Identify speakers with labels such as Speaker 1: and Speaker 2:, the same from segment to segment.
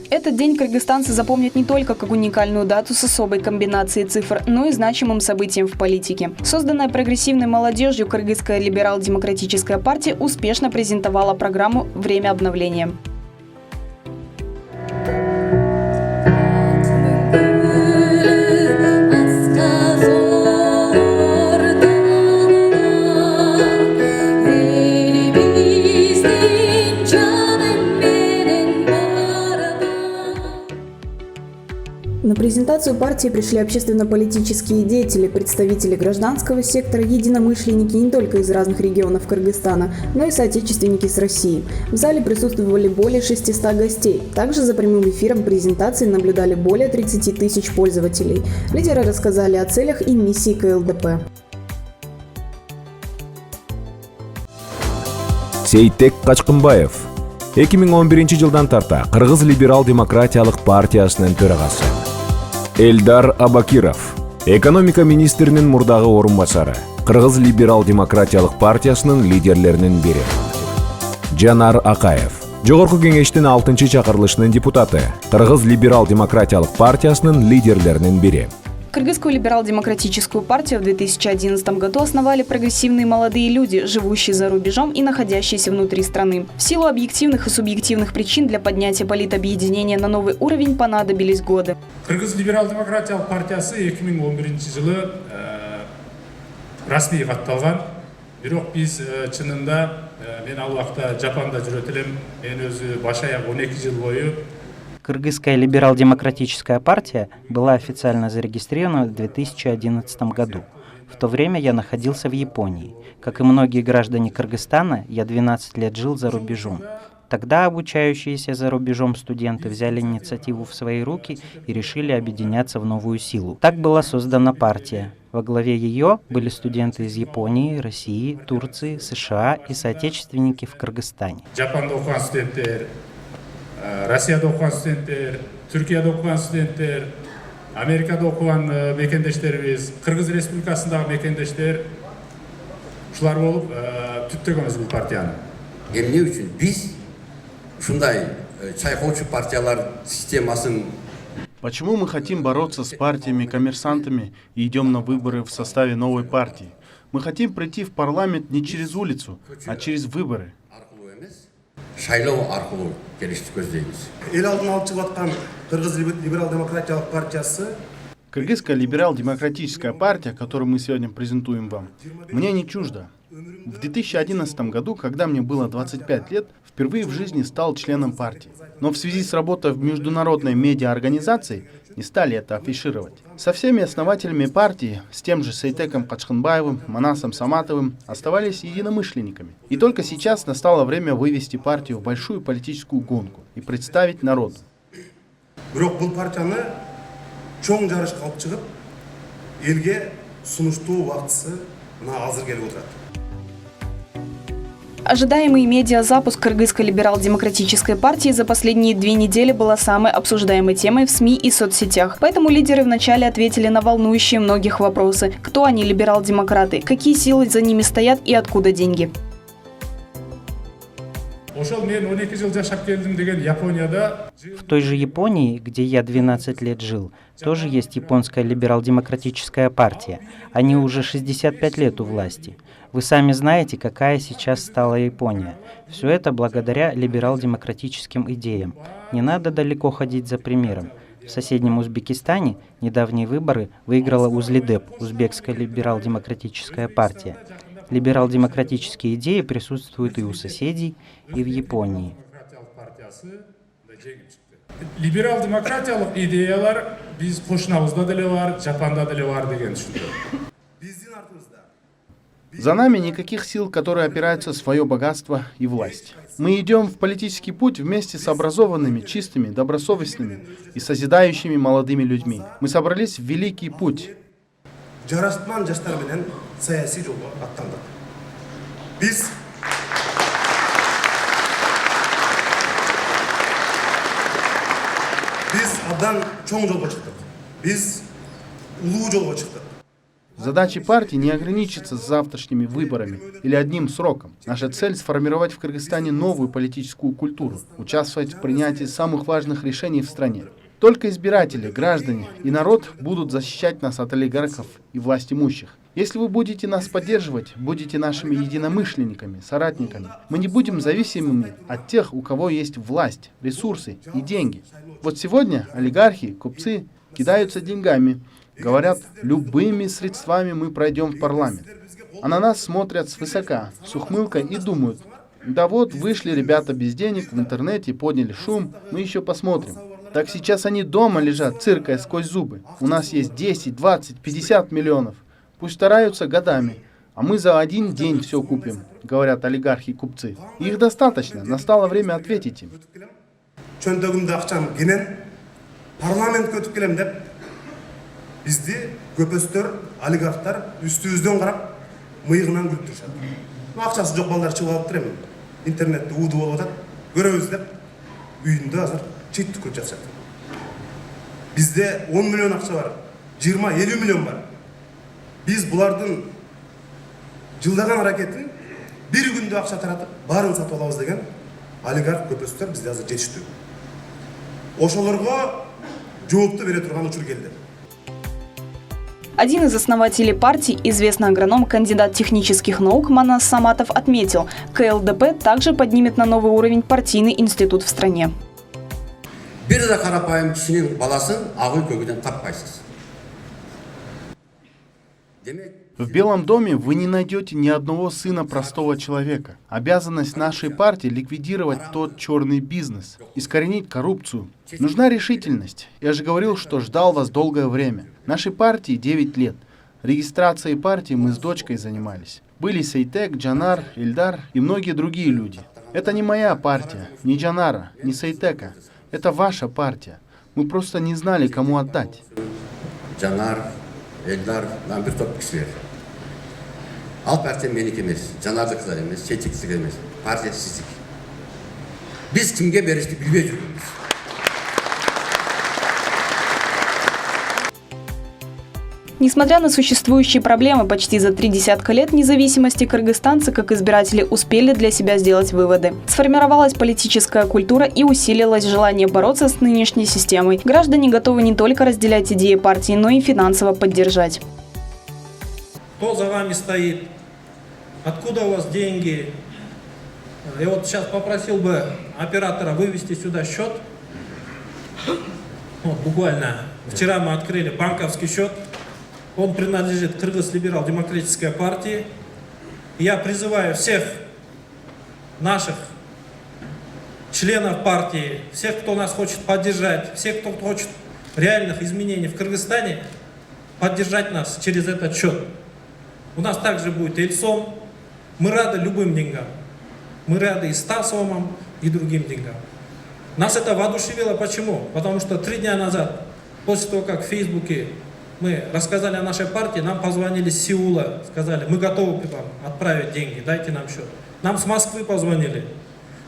Speaker 1: Этот день кыргызстанцы запомнят не только как уникальную дату с особой комбинацией цифр, но и значимым событием в политике. Созданная прогрессивной молодежью Кыргызская либерал-демократическая партия успешно презентовала программу «Время обновления». На презентацию партии пришли общественно-политические деятели, представители гражданского сектора, единомышленники не только из разных регионов Кыргызстана, но и соотечественники с России. В зале присутствовали более 600 гостей. Также за прямым эфиром презентации наблюдали более 30 тысяч пользователей. Лидеры рассказали о целях и миссии КЛДП.
Speaker 2: Сейтек Качкынбаев 2011 жылдан тарта Кыргыз либерал-демократиялык партиясынын төрагасы. Эльдар Абакиров, экономика министринин мурдагы орун басары, Кыргыз либерал-демократиялык партиясынын лидерлеринин бири. Жанар Акаев, Жогорку кеңештин 6-чы чакырылышынын депутаты, Кыргыз либерал-демократиялык партиясынын лидерлеринин бири.
Speaker 1: Кыргызскую либерал-демократическую партию в 2011 году основали прогрессивные молодые люди, живущие за рубежом и находящиеся внутри страны. В силу объективных и субъективных причин для поднятия политобъединения на новый уровень понадобились годы.
Speaker 3: Кыргыз либерал-демократиялык партиясы 2011 жылы расмий катталган. Бирок биз чынында мен ал убакта Жапанда жүрөт элем. Мен өзү баш аяк 12 жыл бою
Speaker 4: Кыргызская либерал-демократическая партия была официально зарегистрирована в 2011 году. В то время я находился в Японии. Как и многие граждане Кыргызстана, я 12 лет жил за рубежом. Тогда обучающиеся за рубежом студенты взяли инициативу в свои руки и решили объединяться в новую силу. Так была создана партия. Во главе ее были студенты из Японии, России, Турции, США и соотечественники в Кыргызстане.
Speaker 3: Россияда окуган студенттер, Түркияда окуган студенттер, Америкада окуган мекендештерибиз, Кыргыз Республикасындагы мекендештер ушулар болуп түптөгөнбүз бул партияны.
Speaker 5: Эмне үчүн биз ушундай чайкоочу партиялар системасын?
Speaker 6: Почему мы хотим бороться с партиями-коммерсантами и идем на выборы в составе новой партии? Мы хотим прийти в парламент не через улицу, а через выборы.
Speaker 5: Шайлоо аркылуу келишти көздөйбүз.
Speaker 7: Эл алдына алып чыгып аткан Кыргыз либерал-демократиялык партиясы.
Speaker 6: Кыргызская либерал-демократическая партия, которую мы сегодня презентуем вам, мне не чужда. В 2011 году, когда мне было 25 лет, впервые в жизни стал членом партии. Но в связи с работой в международной медиаорганизации не стали это афишировать. Со всеми основателями партии, с тем же Сейтеком Качкынбаевым, Манасом Саматовым, оставались единомышленниками. И только сейчас настало время вывести партию в большую политическую гонку и представить народу.
Speaker 7: Бирок бул партияны чоң жарышка алып чыгып, элге сунуштуу убактысы мына азыр келип отурат.
Speaker 1: Ожидаемый медиазапуск Кыргызской либерал-демократической партии за последние 2 недели была самой обсуждаемой темой в СМИ и соцсетях. Поэтому лидеры вначале ответили на волнующие многих вопросы. Кто они, либерал-демократы? Какие силы за ними стоят и откуда деньги?
Speaker 4: В той же Японии, где я 12 лет жил, тоже есть японская либерал-демократическая партия. Они уже 65 лет у власти. Вы сами знаете, какая сейчас стала Япония. Все это благодаря либерал-демократическим идеям. Не надо далеко ходить за примером. В соседнем Узбекистане недавние выборы выиграла УЗЛИДЭП, Узбекская либерал-демократическая партия. Либерал-демократические идеи присутствуют и у соседей, и в Японии.
Speaker 3: Либерал-демократиялык идеялар биз кошунабызда деле бар, Жапанда деле бар деген түшүндү.
Speaker 6: За нами никаких сил, которые опираются в свое богатство и власть. Мы идем в политический путь вместе с образованными, чистыми, добросовестными и созидающими молодыми людьми. Мы собрались в великий путь.
Speaker 7: Жараштман жаштар менен саясий жолго аттандык. Биз абдан чоң жолго чыктык. Биз улуу жолго чыктык.
Speaker 6: Задача партии не ограничится завтрашними выборами или одним сроком. Наша цель — сформировать в Кыргызстане новую политическую культуру, участвовать в принятии самых важных решений в стране. Только избиратели, граждане и народ будут защищать нас от олигархов и властимущих. Если вы будете нас поддерживать, будете нашими единомышленниками, соратниками, мы не будем зависимыми от тех, у кого есть власть, ресурсы и деньги. Вот сегодня олигархи, купцы кидаются деньгами, говорят, любыми средствами мы пройдем в парламент. А на нас смотрят свысока, с ухмылкой и думают, да вот вышли ребята без денег в интернете, подняли шум, мы еще посмотрим. Так сейчас они дома лежат, циркая сквозь зубы. У нас есть 10, 20, 50 миллионов. Пусть стараются годами, а мы за один день все купим, говорят олигархи и купцы. Их достаточно, настало время ответить им.
Speaker 7: Чөндөгүмдө акчам кенен парламентке өтүп келем деп бизди көпөстөр, олигархтар үстүбүздөн карап мыйыгынан күлүп турушат. Акчасы жок балдар чыгып алып турем. Интернетте ууду болуп атат. Көрөбүз деп үйүндө азыр чит түкүп жатышат. Бизде 10 миллион акча бар, 20-50 миллион бар. Biz bulardın жылдаган аракетин bir күндө акча таратып, баарын сатып алабыз деген олигарх көпөстөр бизде азыр жетиштүү. Ошолорго жоопту бере турган учур келди.
Speaker 1: Один из основателей партии, известный агроном, кандидат технических наук Манас Саматов отметил, КЛДП также поднимет на новый уровень партийный институт в стране.
Speaker 5: Бир да карапайым кишинин баласын агы көгүдөн таппайсыз.
Speaker 6: В Белом доме вы не найдете ни одного сына простого человека. Обязанность нашей партии — ликвидировать тот черный бизнес, искоренить коррупцию. Нужна решительность. Я же говорил, что ждал вас долгое время. Нашей партии 9 лет. Регистрацией партии мы с дочкой занимались. Были Сейтек, Джанар, Эльдар и многие другие люди. Это не моя партия, не Джанара, не Сейтека. Это ваша партия. Мы просто не знали, кому отдать.
Speaker 5: Жанар, Эльдар, мен bir топ кишилер. Ал партия меники эмес, Жанардыкы да эмес, Сейтектики эмес, партия сиздик. Биз кимге беришти билбей жүргөнбүз.
Speaker 1: Несмотря на существующие проблемы, почти за 3 десятка лет независимости кыргызстанцы, как избиратели, успели для себя сделать выводы. Сформировалась политическая культура и усилилось желание бороться с нынешней системой. Граждане готовы не только разделять идеи партии, но и финансово поддержать.
Speaker 8: Кто за вами стоит? Откуда у вас деньги? Я вот сейчас попросил бы оператора вывести сюда счет. Вот, буквально вчера мы открыли банковский счет. Он принадлежит Кыргыз либерал-демократической партии. Я призываю всех наших членов партии, всех, кто нас хочет поддержать, всех, кто хочет реальных изменений в Кыргызстане, поддержать нас через этот счет. У нас также будет Эльсом. Мы рады любым деньгам. Мы рады и 100 сомам, и другим деньгам. Нас это воодушевило. Почему? Потому что 3 дня назад, после того, как в Фейсбуке мы рассказали о нашей партии, нам позвонили с Сеула, сказали, мы готовы вам отправить деньги, дайте нам счет. Нам с Москвы позвонили,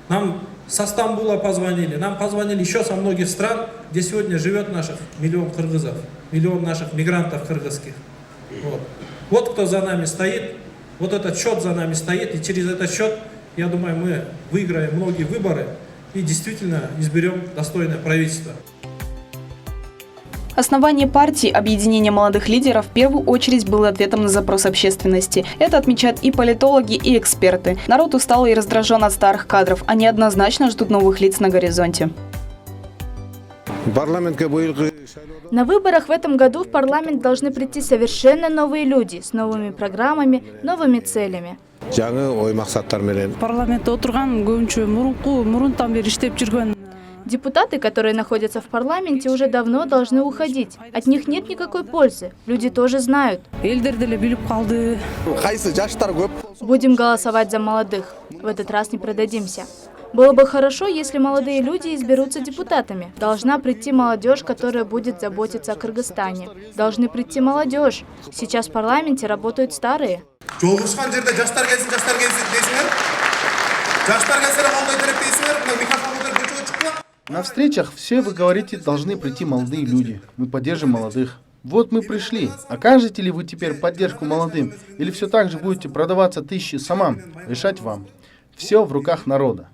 Speaker 8: нам со Стамбула позвонили, нам позвонили еще со многих стран, где сегодня живет наших миллион кыргызов, миллион наших мигрантов кыргызских. Вот кто за нами стоит, вот этот счет за нами стоит, и через этот счет, я думаю, мы выиграем многие выборы и действительно изберем достойное правительство.
Speaker 1: Основание партии «Объединение молодых лидеров» в первую очередь было ответом на запрос общественности. Это отмечают и политологи, и эксперты. Народ устал и раздражен от старых кадров. Они однозначно ждут новых лиц на горизонте.
Speaker 9: На выборах в этом году в парламент должны прийти совершенно новые люди с новыми программами, новыми целями.
Speaker 10: Парламентте отурган көбүнчө мурунтан бери иштеп жүргөн.
Speaker 9: Депутаты, которые находятся в парламенте, уже давно должны уходить. От них нет никакой пользы. Люди тоже знают. Будем голосовать за молодых. В этот раз не продадимся. Было бы хорошо, если молодые люди изберутся депутатами. Должна прийти молодежь, которая будет заботиться о Кыргызстане. Должны прийти молодежь. Сейчас в парламенте работают старые.
Speaker 6: На встречах все вы говорите, должны прийти молодые люди. Мы поддержим молодых. Вот мы пришли. Окажете ли вы теперь поддержку молодым? Или все так же будете продаваться тысячи самам? Решать вам. Все в руках народа.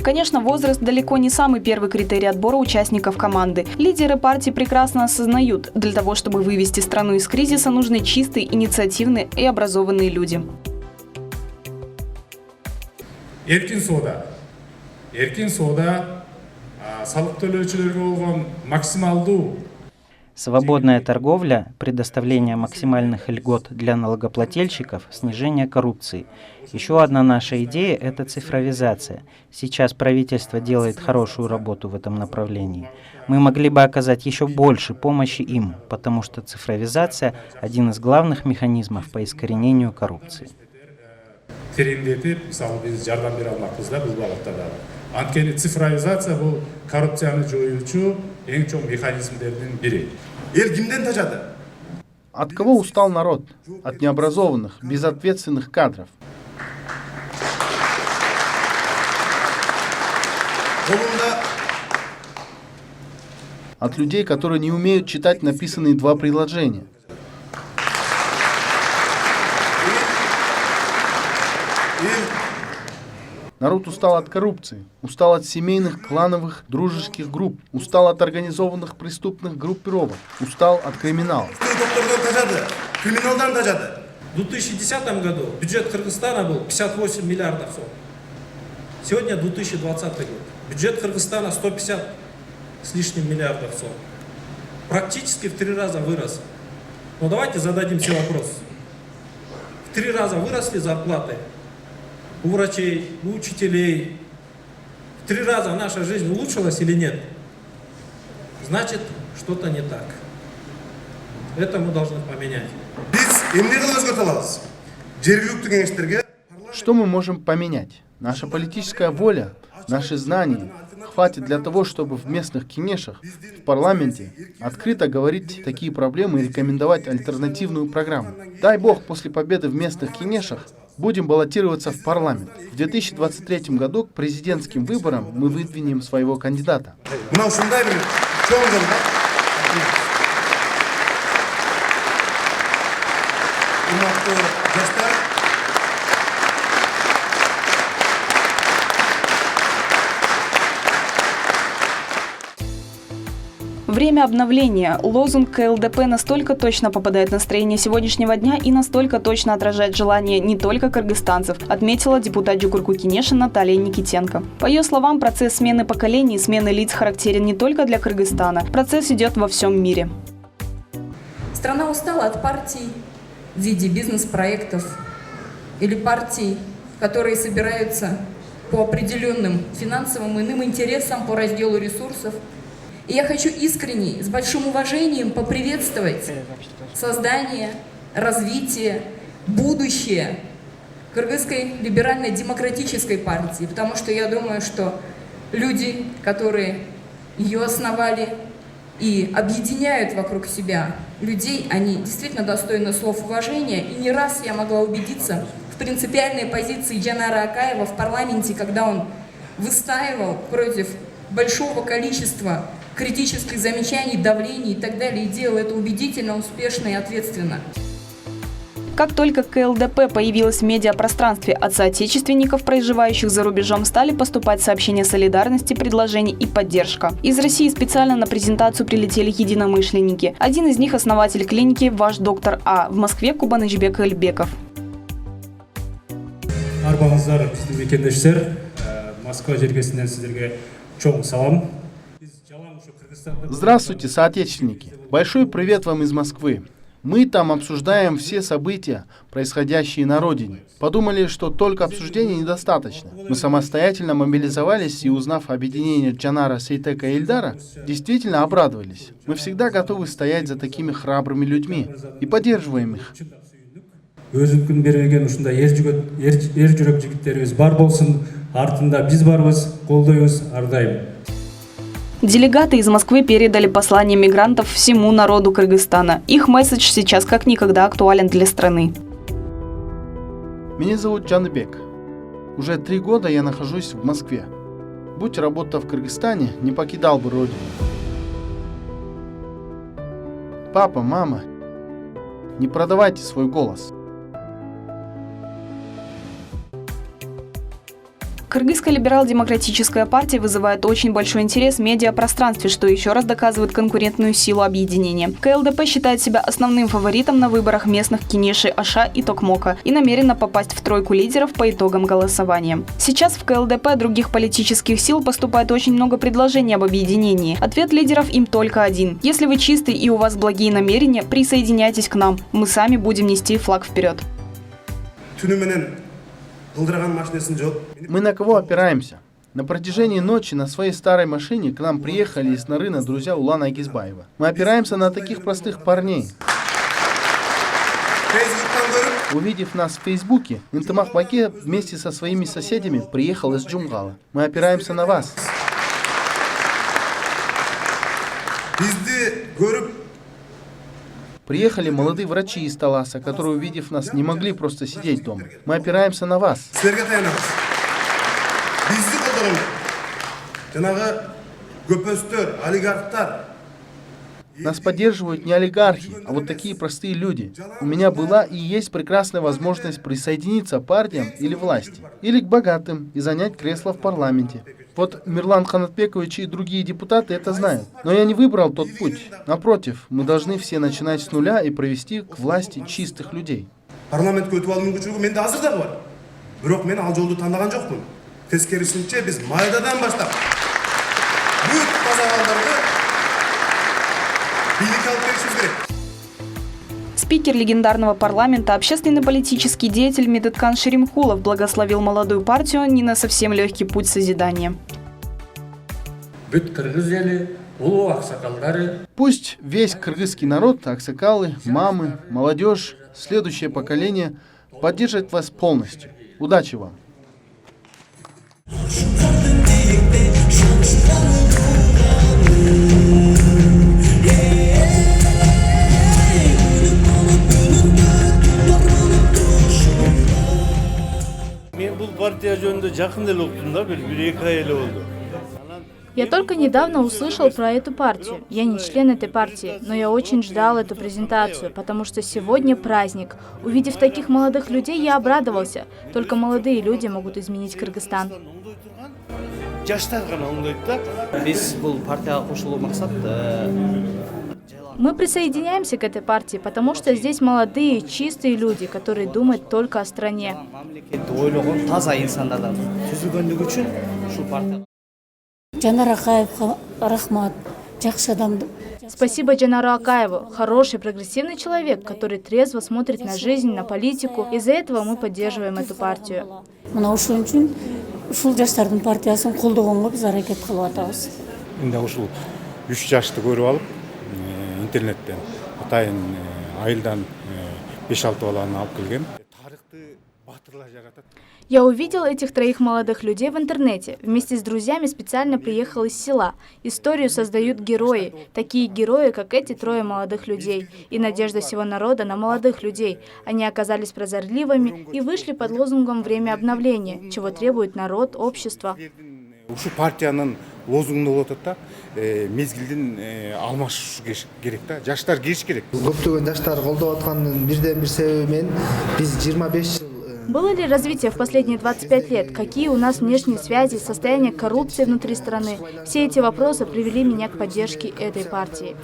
Speaker 11: Конечно, возраст далеко не самый первый критерий отбора участников команды. Лидеры партии прекрасно осознают, для того, чтобы вывести страну из кризиса, нужны чистые, инициативные и образованные люди.
Speaker 3: Эркин соода салык төлөөчүлөргө болгон максималдуу.
Speaker 4: Свободная торговля, предоставление максимальных льгот для налогоплательщиков, снижение коррупции. Еще одна наша идея – это цифровизация. Сейчас правительство делает хорошую работу в этом направлении. Мы могли бы оказать еще больше помощи им, потому что цифровизация – один из главных механизмов по искоренению коррупции.
Speaker 3: Анткени цифровизация бул коррупцияны жоюучу эң чоң механизмдердин бири.
Speaker 7: Эл кимден тажады?
Speaker 6: От кого устал народ? От необразованных, безответственных кадров. От людей, которые не умеют читать написанные два предложения. Народ устал от коррупции, устал от семейных, клановых, дружеских групп, устал от организованных преступных группировок, устал от криминала.
Speaker 8: В 2010 году бюджет Кыргызстана был 58 миллиардов сом. Сегодня 2020 год. Бюджет Кыргызстана 150 с лишним миллиардов сом. Практически в 3 раза вырос. Но давайте зададим себе вопрос. В 3 раза выросли зарплаты у врачей, у учителей. В 3 раза наша жизнь улучшилась или нет? Значит, что-то не так. Это мы должны поменять.
Speaker 6: Что мы можем поменять? Наша политическая воля, наши знания хватит для того, чтобы в местных кенешах, в парламенте открыто говорить такие проблемы и рекомендовать альтернативную программу. Дай бог, после победы в местных кенешах будем баллотироваться в парламент. В 2023 году к президентским выборам мы выдвинем своего кандидата.
Speaker 11: Время обновления. Лозунг КЛДП настолько точно попадает в настроение сегодняшнего дня и настолько точно отражает желание не только кыргызстанцев, отметила депутат Жугурку Кенеша Наталья Никитенко. По ее словам, процесс смены поколений и смены лиц характерен не только для Кыргызстана. Процесс идет во всем мире.
Speaker 12: Страна устала от партий в виде бизнес-проектов или партий, которые собираются по определенным финансовым и иным интересам по разделу ресурсов. И я хочу искренне, с большим уважением поприветствовать создание, развитие, будущее Кыргызской либерально-демократической партии, потому что я думаю, что люди, которые ее основали и объединяют вокруг себя людей, они действительно достойны слов уважения. И не раз я могла убедиться в принципиальной позиции Джанара Акаева в парламенте, когда он выстаивал против большого количества критических замечаний, давлений и так далее, и делал это убедительно, успешно и ответственно.
Speaker 11: Как только КЛДП появилась в медиапространстве, от соотечественников, проживающих за рубежом, стали поступать сообщения солидарности, предложений и поддержка. Из России специально на презентацию прилетели единомышленники. Один из них – основатель клиники «Ваш доктор А» в Москве Кубанычбек Эльбеков.
Speaker 6: Здравствуйте, соотечественники! Большой привет вам из Москвы! Мы там обсуждаем все события, происходящие на родине. Подумали, что только обсуждения недостаточно. Мы самостоятельно мобилизовались и, узнав объединение Джанара, Сейтека и Ильдара, действительно обрадовались. Мы всегда готовы стоять за такими храбрыми людьми и поддерживаем их.
Speaker 11: Делегаты из Москвы передали послание мигрантов всему народу Кыргызстана. Их месседж сейчас как никогда актуален для страны.
Speaker 6: Меня зовут Джаныбек. Уже 3 года я нахожусь в Москве. Будь работа в Кыргызстане, не покидал бы родину. Папа, мама, не продавайте свой голос.
Speaker 11: Кыргызская либерал-демократическая партия вызывает очень большой интерес в медиапространстве, что еще раз доказывает конкурентную силу объединения. КЛДП считает себя основным фаворитом на выборах местных Кенеши, Аша и Токмока и намерена попасть в тройку лидеров по итогам голосования. Сейчас в КЛДП других политических сил поступает очень много предложений об объединении. Ответ лидеров им только один. Если вы чистый и у вас благие намерения, присоединяйтесь к нам. Мы сами будем нести флаг вперед.
Speaker 6: Мы на кого опираемся? На протяжении ночи на своей старой машине к нам приехали из Нарына друзья Улана Агизбаева. Мы опираемся на таких простых парней. Увидев нас в Фейсбуке, Интамах Баке вместе со своими соседями приехал из Джумгала. Мы опираемся на вас. Приехали молодые врачи из Таласа, которые, увидев нас, не могли просто сидеть дома. Мы опираемся на вас. Нас поддерживают не олигархи, а вот такие простые люди. У меня была и есть прекрасная возможность присоединиться к партиям или власти, или к богатым и занять кресло в парламенте. Вот Мирлан Ханатбекович и другие депутаты это знают. Но я не выбрал тот путь. Напротив, мы должны все начинать с нуля и привести к власти чистых людей.
Speaker 11: Спикер легендарного парламента, общественный политический деятель Медеткан Шеримхулов благословил молодую партию не на совсем легкий путь созидания.
Speaker 6: Пусть весь кыргызский народ, аксакалы, мамы, молодежь, следующее поколение поддержит вас полностью. Удачи вам!
Speaker 9: Я только недавно услышал про эту партию. Я не член этой партии, но я очень ждал эту презентацию, потому что сегодня праздник. Увидев таких молодых людей, я обрадовался. Только молодые люди могут изменить Кыргызстан. Мы присоединяемся к этой партии, потому что здесь молодые, чистые люди, которые думают только о стране. Спасибо Джанару Акаеву, хороший, прогрессивный человек, который трезво смотрит на жизнь, на политику. Из-за этого мы поддерживаем эту партию.
Speaker 13: интернеттен атайын айылдан 5-6 баланы алып келген.
Speaker 9: Я увидел этих троих молодых людей в интернете. Вместе с друзьями специально приехал из села. Историю создают герои. Такие герои, как эти трое молодых людей. И надежда всего народа на молодых людей. Они оказались прозорливыми и вышли под лозунгом «Время обновления», чего требует народ, общество.
Speaker 13: Ушу партияның лозунгу болуп атат да, мезгилдин алмашыш керек да, жаштар кириш керек.
Speaker 14: Көптөгөн жаштар колдоп аткандын бирден бир себеби менен биз 25 жыл.
Speaker 9: Было ли развитие в последние 25 лет? Какие у нас внешние связи, состояние коррупции внутри страны? Все эти вопросы привели меня к поддержке этой партии.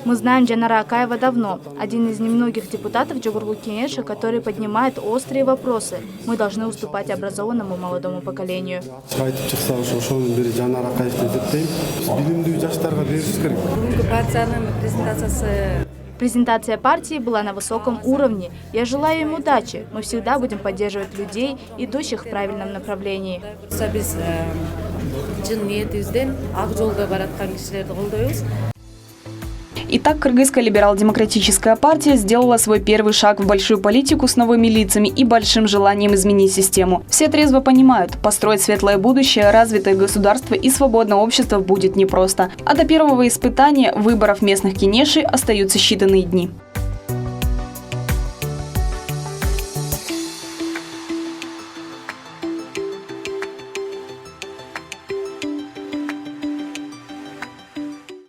Speaker 9: Мы знаем Джанара Акаева давно, один из немногих депутатов Джугурку Кенеша, который поднимает острые вопросы. Мы должны уступать образованному молодому поколению. Презентация партии была на высоком уровне. Я желаю им удачи. Мы всегда будем поддерживать людей, идущих в правильном направлении.
Speaker 11: Итак, Кыргызская либерал-демократическая партия сделала свой первый шаг в большую политику с новыми лицами и большим желанием изменить систему. Все трезво понимают, построить светлое будущее, развитое государство и свободное общество будет непросто. А до первого испытания выборов местных кенешей остаются считанные дни.